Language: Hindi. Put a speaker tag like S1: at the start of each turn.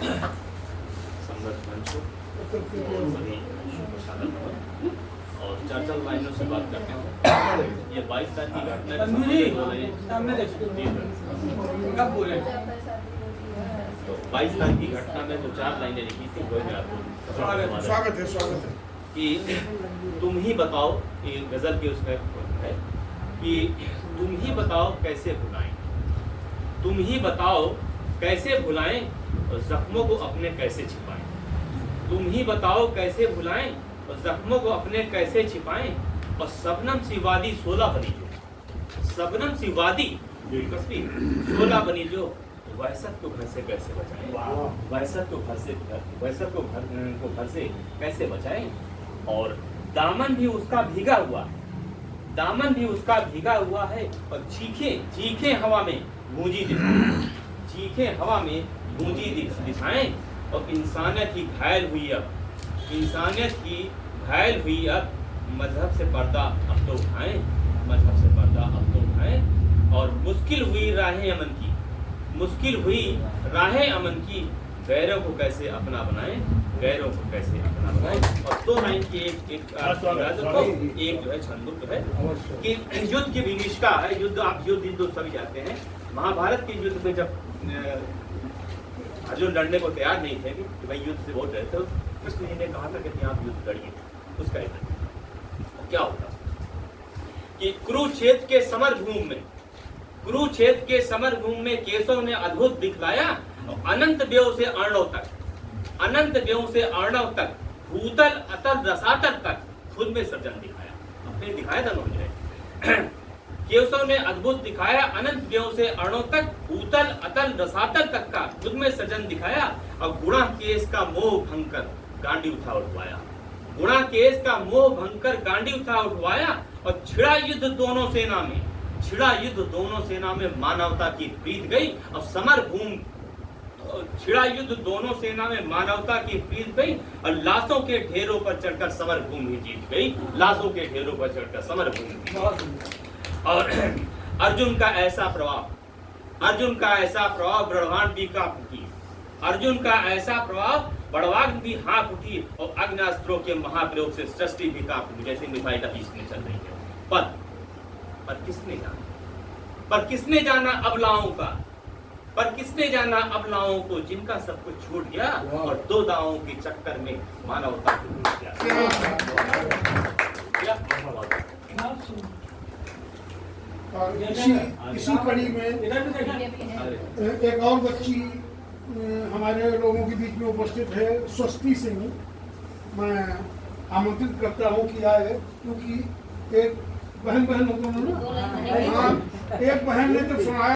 S1: संघर्ष मंच को सभी और 4 लाइनों से बात करते हैं। ये 22 तारीख की घटना तो 22 तारीख की घटना में जो 4 लाइनें लिखी थी वो मैं आपको
S2: स्वागत है
S1: कि तुम ही बताओ, ये गजल के उसमें है कि तुम ही बताओ कैसे भुलाएं, तुम ही बताओ कैसे भुलाएं और जख्मों को अपने कैसे छिपाएं, तुम ही बताओ कैसे भुलाएं और जख्मों को अपने कैसे छिपाएं। और शबनम सी वादी 16 बनी जो, शबनम सी वादी जो तस्वीर 16 बनी जो, वहशत को घर से कैसे बचाएं, वहशत को घर से कैसे बचाएं। और दामन भी उसका भीगा हुआ है, दामन भी उसका भीगा हुआ है। और चीखे हवा में गूंजी दिशाएं, चीखे हवा में गूंजी दिशाएं। और इंसानियत ही घायल हुई अब, इंसानियत ही घायल हुई अब, मजहब से पर्दा अब तो उठाएं, मजहब से पर्दा अब तो उठाएं। और मुश्किल हुई राहें अमन की, मुश्किल हुई राहें अमन की, गैरों को कैसे अपना बनाएं, गैरों को कैसे अपना बनाएं। और 2 लाइन की एक जो है छंदुक है कि युद्ध की विनिष्ठा है। युद्ध आप युद्ध सभी जाते हैं। महाभारत के युद्ध में जब अर्जुन लड़ने को तैयार नहीं थे कि भाई युद्ध से बहुत डरे थे, कृष्ण जी ने कहा था कि आप युद्ध लड़िए, उसका क्या होता कि कुरुक्षेत्र के समरभूमि में केशव ने अद्भुत दिखलाया। अनंत व्यव से अर्णव तक, अनंत व्यव से अर्णव तक, भूतल अतल रसातल तक खुद में सृजन दिखाया, अपने दिखाया था उन्होंने। केशव ने अद्भुत दिखाया, अनंत व्यव से अर्णव तक, भूतल अतल रसातल तक का खुद में सृजन दिखाया। और गुणा केस का मोह भंकर गांडी उठा उठवाया, गुणा केस का मोह भंकर गांडी उठा उठवाया। और छिड़ा युद्ध दोनों सेना में, छिड़ा युद्ध दोनों सेना में मानवता की प्रीत गई। और समरभूमि छिड़ा युद्ध दोनों सेना में मानवता की प्रीत गई। और लाशों के ढेरों पर चढ़कर समरभूमि जीत गई, लाशों के ढेरों पर चढ़कर समरभूमि। और अर्जुन का ऐसा प्रभाव बड़वान भी कांप उठी, अर्जुन का ऐसा प्रभाव बड़वान भी हाँफ उठी। और अग्नास्त्रों के महाप्रयोग से सृष्टि भी कांप उठी, जैसे मिसाइल अभी इसमें चल रही है। पर किसने जाना अबलाओं का, पर किसने जाना अबलाओं को, जिनका सब कुछ छूट गया। और 2 दावों के चक्कर में मानवता को भूल गया।
S2: इसी कड़ी में एक और बच्ची हमारे लोगों के बीच में उपस्थित है, स्वस्ति सिंह। मैं आमंत्रित करता हूँ कि आए, क्योंकि एक बहन हो दोनों ना, एक बहन ने तो सुनाया